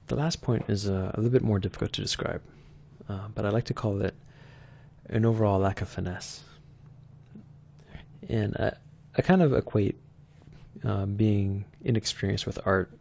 The last point is a little bit more difficult to describe, but I like to call it an overall lack of finesse. And I kind of equate being inexperienced with art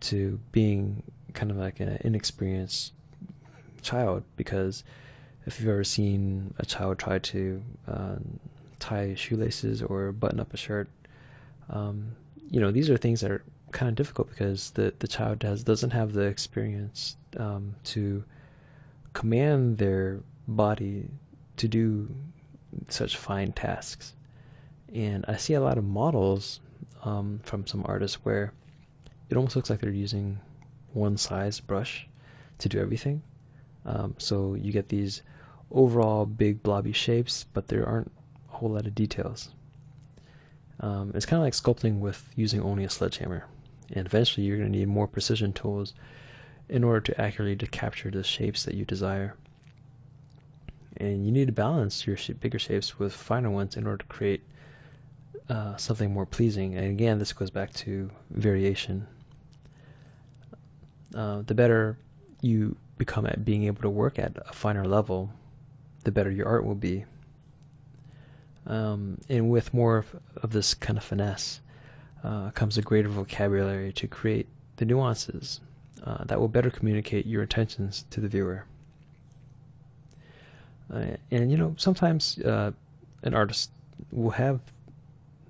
to being kind of like an inexperienced child, because if you've ever seen a child try to tie shoelaces or button up a shirt, um, these are things that are kind of difficult because the child doesn't have the experience to command their body to do such fine tasks. And I see a lot of models from some artists where it almost looks like they're using one size brush to do everything. So you get these overall big blobby shapes, but there aren't a whole lot of details. It's kind of like sculpting with using only a sledgehammer. And eventually you're going to need more precision tools in order to accurately to capture the shapes that you desire. And you need to balance your bigger shapes with finer ones in order to create something more pleasing. And again, this goes back to variation. The better you become at being able to work at a finer level, the better your art will be. And with more of this kind of finesse comes a greater vocabulary to create the nuances that will better communicate your intentions to the viewer. And sometimes an artist will have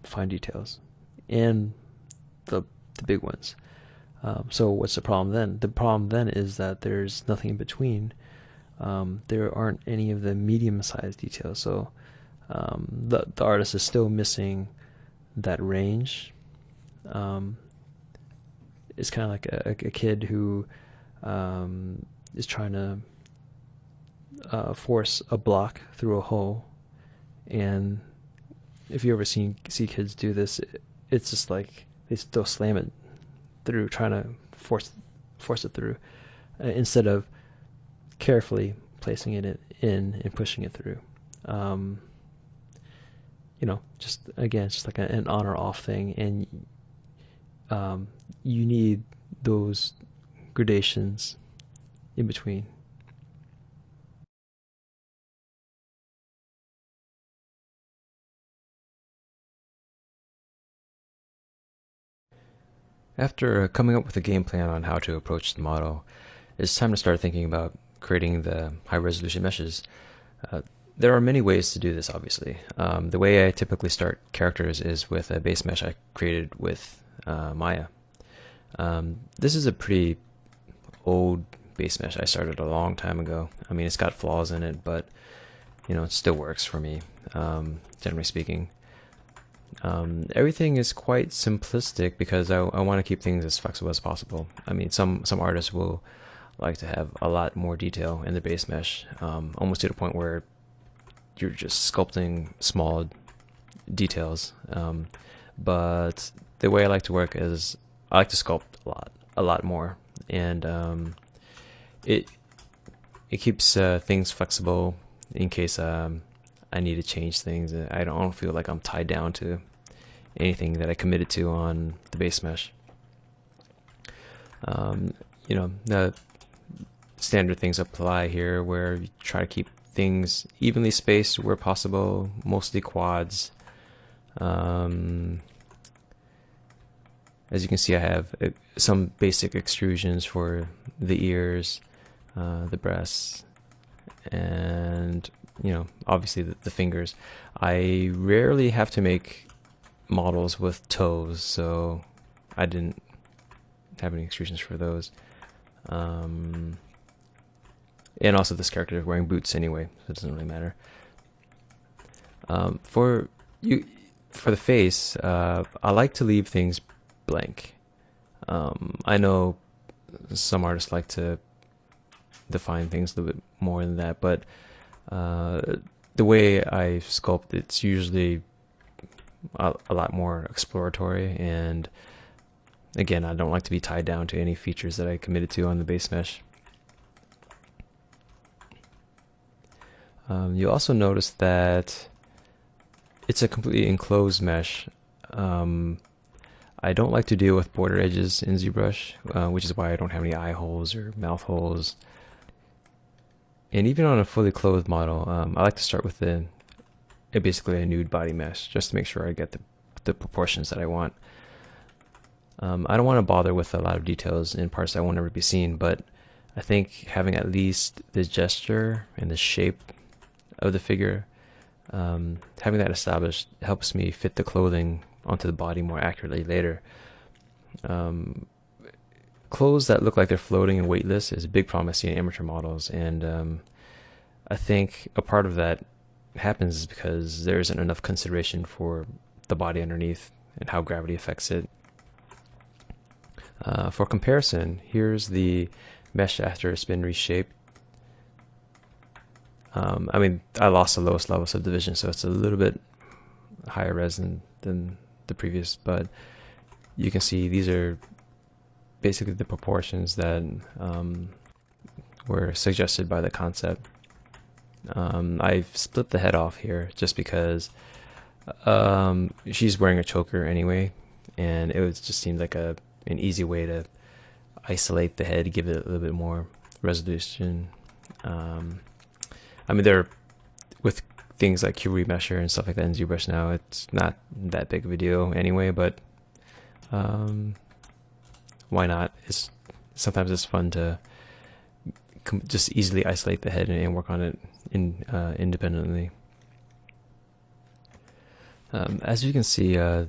fine details and the big ones. So what's the problem then? The problem then is that there's nothing in between. There aren't any of the medium-sized details. So the artist is still missing that range. It's kind of like a kid who is trying to force a block through a hole, and if you ever see kids do this, it's just like they still slam it through, trying to force it through, instead of carefully placing it in and pushing it through. Just again, it's just like an on or off thing, and you need those gradations in between. After coming up with a game plan on how to approach the model, it's time to start thinking about creating the high resolution meshes. Uh, there are many ways to do this, obviously. The way I typically start characters is with a base mesh I created with Maya. This is a pretty old base mesh I started a long time ago. I mean, it's got flaws in it, but it still works for me, generally speaking. Everything is quite simplistic because I want to keep things as flexible as possible. I mean, some artists will like to have a lot more detail in the base mesh, almost to the point where you're just sculpting small details. But the way I like to work is I like to sculpt a lot more, and it it keeps things flexible in case I need to change things. I don't feel like I'm tied down to anything that I committed to on the base mesh. The standard things apply here, where you try to keep things evenly spaced where possible, mostly quads. As you can see, I have some basic extrusions for the ears, the breasts, and obviously the fingers. I rarely have to make models with toes, so I didn't have any extrusions for those. And also this character is wearing boots anyway, so it doesn't really matter. For the face, I like to leave things blank. I know some artists like to define things a little bit more than that, but the way I sculpt, it's usually a lot more exploratory, and again, I don't like to be tied down to any features that I committed to on the base mesh. You'll also notice that it's a completely enclosed mesh. I don't like to deal with border edges in ZBrush, which is why I don't have any eye holes or mouth holes. And even on a fully clothed model, I like to start with basically a nude body mesh just to make sure I get the proportions that I want. I don't want to bother with a lot of details in parts that won't ever be seen, but I think having at least the gesture and the shape of the figure, having that established helps me fit the clothing onto the body more accurately later. Clothes that look like they're floating and weightless is a big problem I see in amateur models, and I think a part of that happens because there isn't enough consideration for the body underneath and how gravity affects it. For comparison, here's the mesh after it's been reshaped. I mean, I lost the lowest level subdivision, so it's a little bit higher res than the previous, but you can see these are basically the proportions that were suggested by the concept. I've split the head off here just because she's wearing a choker anyway, and it just seemed like an easy way to isolate the head, give it a little bit more resolution. I mean, with things like Cube Remesher and stuff like that in ZBrush now, it's not that big of a deal anyway, but why not? Sometimes it's fun to just easily isolate the head and work on it independently. As you can see, the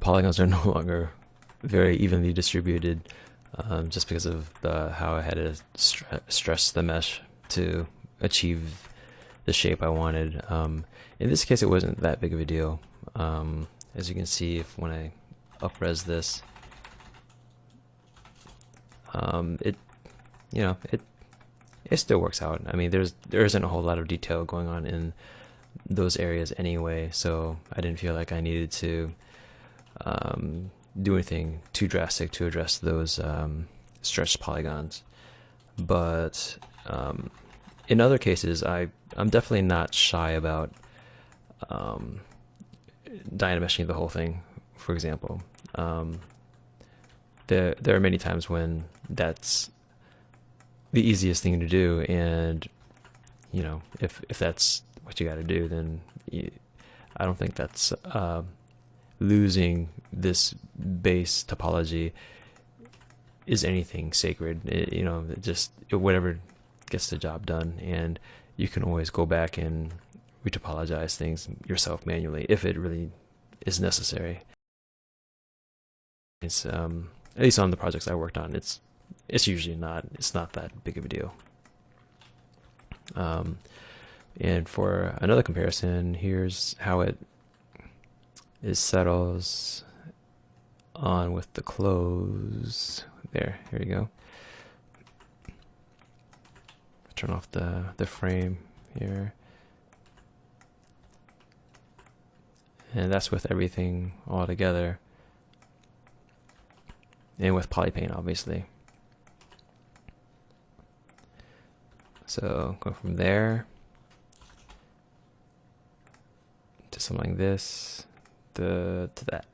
polygons are no longer very evenly distributed, just because of how I had to stress the mesh to achieve the shape I wanted. In this case, it wasn't that big of a deal. As you can see, when I up-res this, it still works out. I mean, there isn't a whole lot of detail going on in those areas anyway, so I didn't feel like I needed to do anything too drastic to address those stretched polygons. But in other cases, I'm definitely not shy about dynameshing the whole thing. For example, there are many times when that's the easiest thing to do, and if that's what you got to do, then I don't think that's losing this base topology is anything sacred. Whatever gets the job done, and you can always go back and retopologize things yourself manually if it really is necessary. It's at least on the projects I worked on, it's usually not that big of a deal. And for another comparison, here's how it settles on with the clothes. Here you go. Turn off the frame here. And that's with everything all together. And with Polypaint, obviously. So go from there to something like this to that.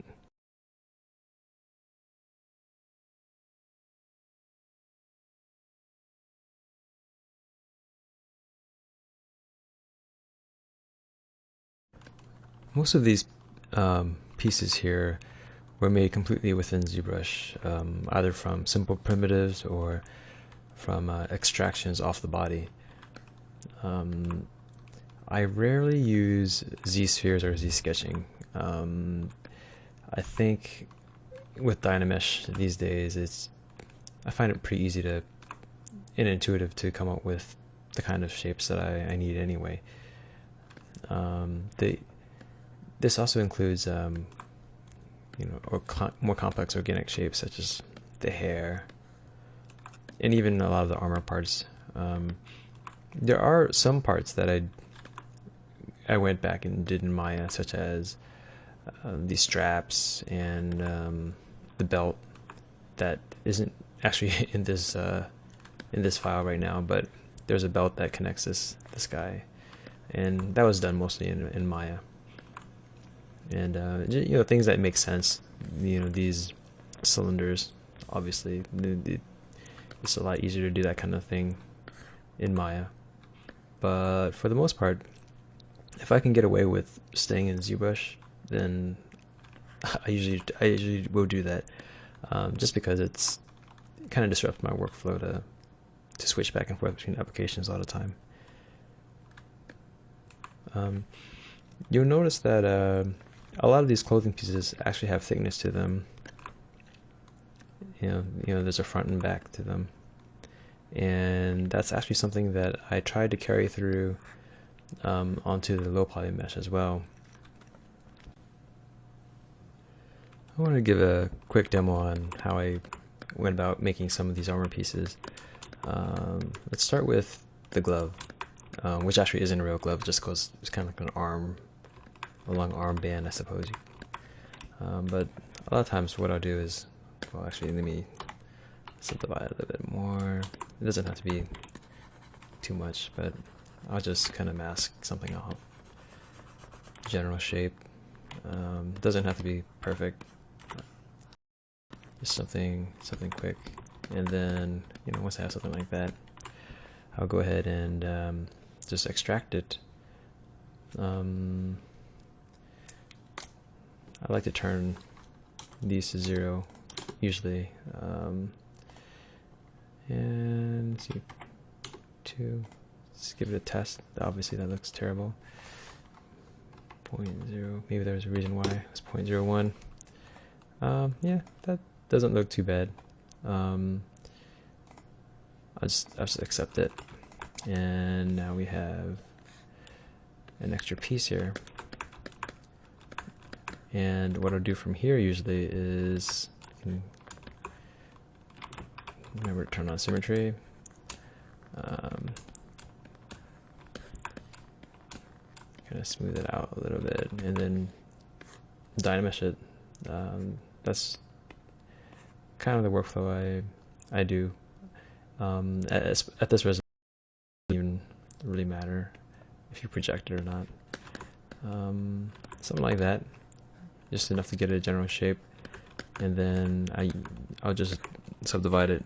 Most of these pieces here were made completely within ZBrush, either from simple primitives or from extractions off the body. I rarely use Z-spheres or Z-sketching. I think with Dynamesh these days, I find it pretty easy and intuitive to come up with the kind of shapes that I need anyway. This also includes more complex organic shapes such as the hair and even a lot of the armor parts. There are some parts that I went back and did in Maya, such as the straps and the belt that isn't actually in this file right now, but there's a belt that connects this guy, and that was done mostly in Maya. and you know, things that make sense. You know, these cylinders, obviously, it's a lot easier to do that kind of thing in Maya. But for the most part, if I can get away with staying in ZBrush, then I usually will do that, just because it kind of disrupts my workflow to switch back and forth between applications all the time. You'll notice that a lot of these clothing pieces actually have thickness to them. You know, there's a front and back to them, and that's actually something that I tried to carry through onto the low poly mesh as well. I want to give a quick demo on how I went about making some of these armor pieces. Let's start with the glove, which actually isn't a real glove, just because it's kind of like an arm, a long arm band, I suppose. But a lot of times what I'll do is, well, actually, let me subdivide it a little bit more. It doesn't have to be too much, but I'll just kind of mask something off. General shape. Doesn't have to be perfect. Just something quick. And then, you know, once I have something like that, I'll go ahead and just extract it. I like to turn these to 0 usually, and let's see, 2. Let's give it a test. Obviously that looks terrible. 0.0. Maybe there's a reason why it's 0.01. Yeah, that doesn't look too bad. I'll just accept it, and now we have an extra piece here. And what I'll do from here usually is, remember to turn on symmetry. Kind of smooth it out a little bit, and then dynamesh it. That's kind of the workflow I do. At this resolution, it doesn't even really matter if you project it or not. Something like that, just enough to get a general shape, and then I'll just subdivide it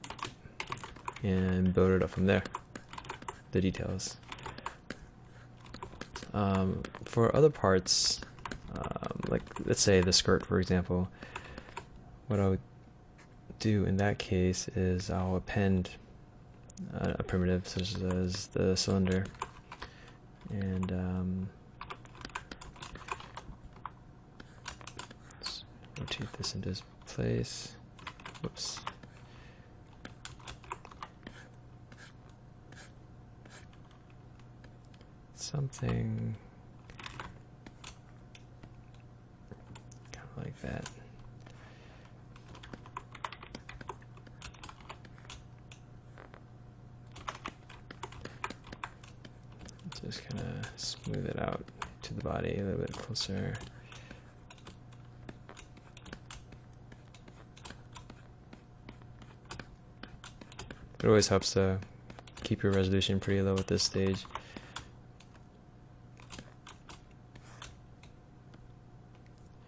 and build it up from there, the details. For other parts, like let's say the skirt, for example, what I would do in that case is I'll append a primitive such as the cylinder, and let's rotate this into place. Whoops. Something kind of like that. Just kind of smooth it out to the body a little bit closer. It always helps to keep your resolution pretty low at this stage.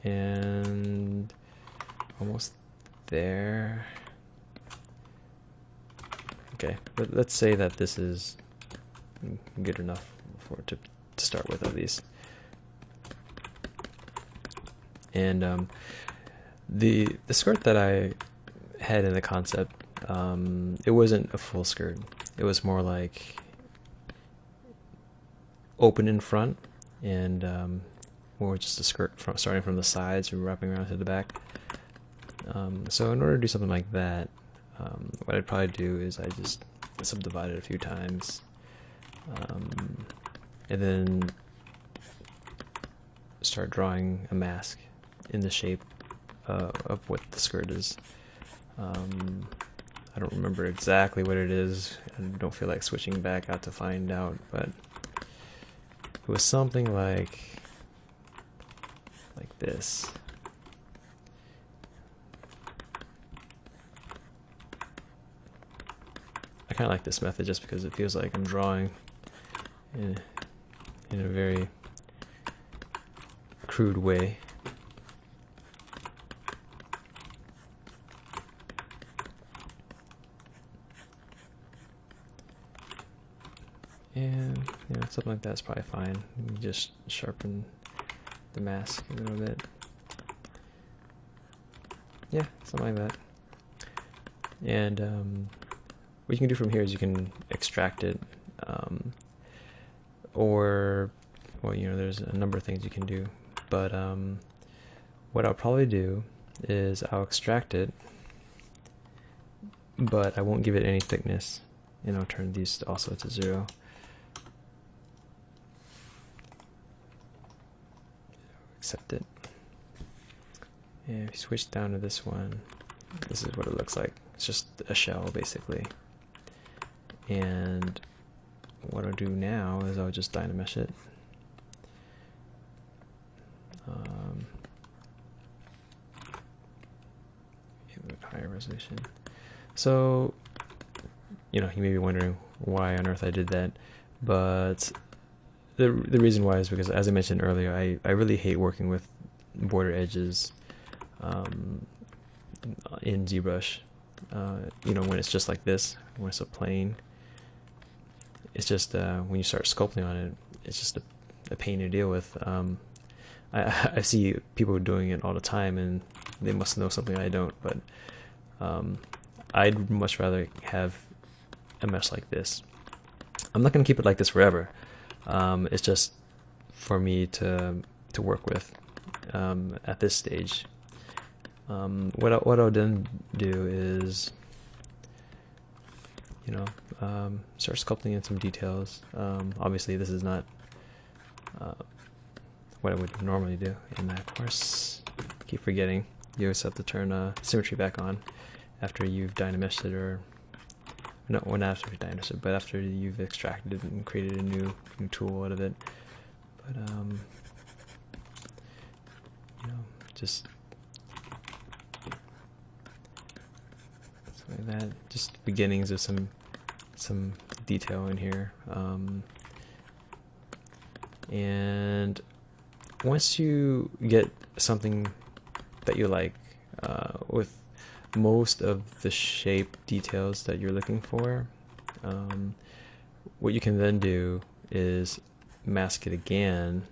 And almost there. Okay, let's say that this is good enough for it to start with, at least. And the skirt that I had in the concept, it wasn't a full skirt. It was more like open in front, and more just a skirt starting from the sides and wrapping around to the back. So in order to do something like that, what I'd probably do is I just subdivide it a few times, and then start drawing a mask in the shape of what the skirt is. I don't remember exactly what it is. I don't feel like switching back out to find out, but it was something like this. I kind of like this method just because it feels like I'm drawing in a very crude way. something like that's probably fine. You just sharpen the mask a little bit. Yeah, something like that. And what you can do from here is you can extract it, or, well, you know, there's a number of things you can do. But what I'll probably do is I'll extract it, but I won't give it any thickness, and I'll turn these also to 0. Accept it. And if you switch down to this one, this is what it looks like. It's just a shell, basically. And what I'll do now is I'll just Dynamesh it. Higher resolution. So, you know, you may be wondering why on earth I did that, but the reason why is because, as I mentioned earlier, I really hate working with border edges in ZBrush. You know, when it's just like this, when it's a plane, it's just when you start sculpting on it, it's just a pain to deal with. I see people doing it all the time, and they must know something I don't, but I'd much rather have a mesh like this. I'm not going to keep it like this forever. It's just for me to work with at this stage. What I'll then do is, you know, start sculpting in some details. Obviously, this is not what I would normally do, and of course, keep forgetting. You always have to turn symmetry back on after you've Dynameshed it, or no, well, not after you've Dynameshed it, but after you've extracted it and created a new tool out of it. But you know, just like that, just beginnings of some detail in here, and once you get something that you like, with most of the shape details that you're looking for, what you can then do is mask it again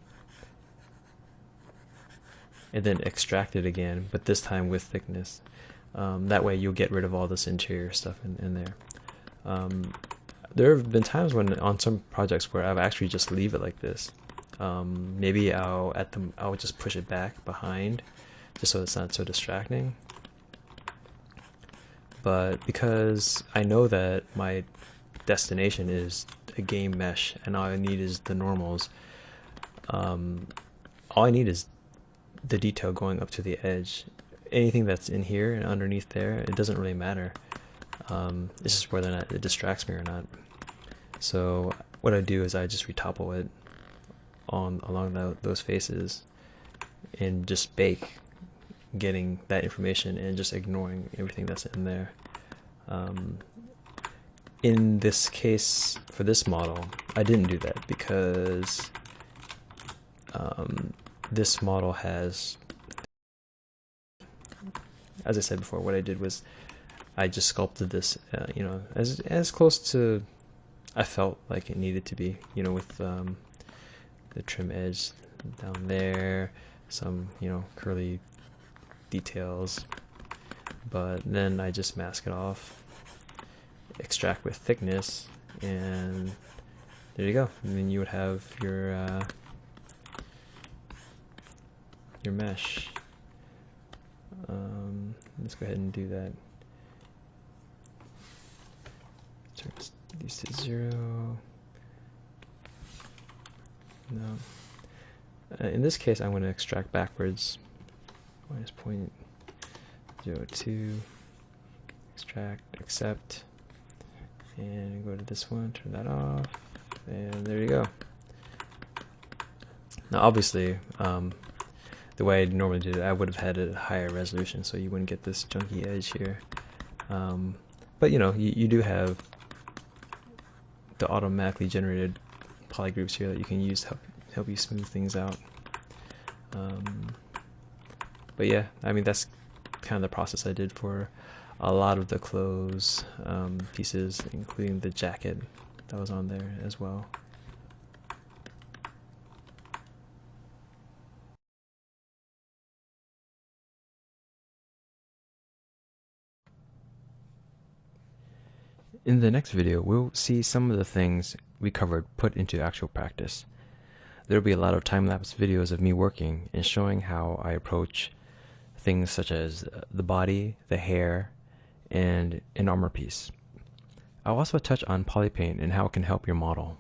and then extract it again, but this time with thickness. That way you'll get rid of all this interior stuff in there. There have been times when on some projects where I've actually just leave it like this. Maybe I'll just push it back behind just so it's not so distracting. But because I know that my destination is a game mesh and all I need is the normals, all I need is the detail going up to the edge. Anything that's in here and underneath there, it doesn't really matter. It's just whether or not it distracts me or not. So what I do is I just retopple it along those faces and just bake, getting that information and just ignoring everything that's in there. In this case, for this model, I didn't do that because this model has, as I said before, what I did was I just sculpted this, you know, as close to I felt like it needed to be, you know, with the trim edge down there, some, you know, curly details, but then I just mask it off, extract with thickness, and there you go. And then you would have your mesh. Let's go ahead and do that. Turn these to 0. No. In this case, I'm going to extract backwards. -0.02. Extract, accept, and go to this one. Turn that off, and there you go. Now, obviously, the way I normally did it, I would have had it at higher resolution, so you wouldn't get this junky edge here. But you know, you do have the automatically generated polygroups here that you can use to help you smooth things out. But yeah, I mean, that's kind of the process I did for a lot of the clothes pieces, including the jacket that was on there as well. In the next video, we'll see some of the things we covered put into actual practice. There will be a lot of time-lapse videos of me working and showing how I approach things such as the body, the hair, and an armor piece. I'll also touch on polypaint and how it can help your model.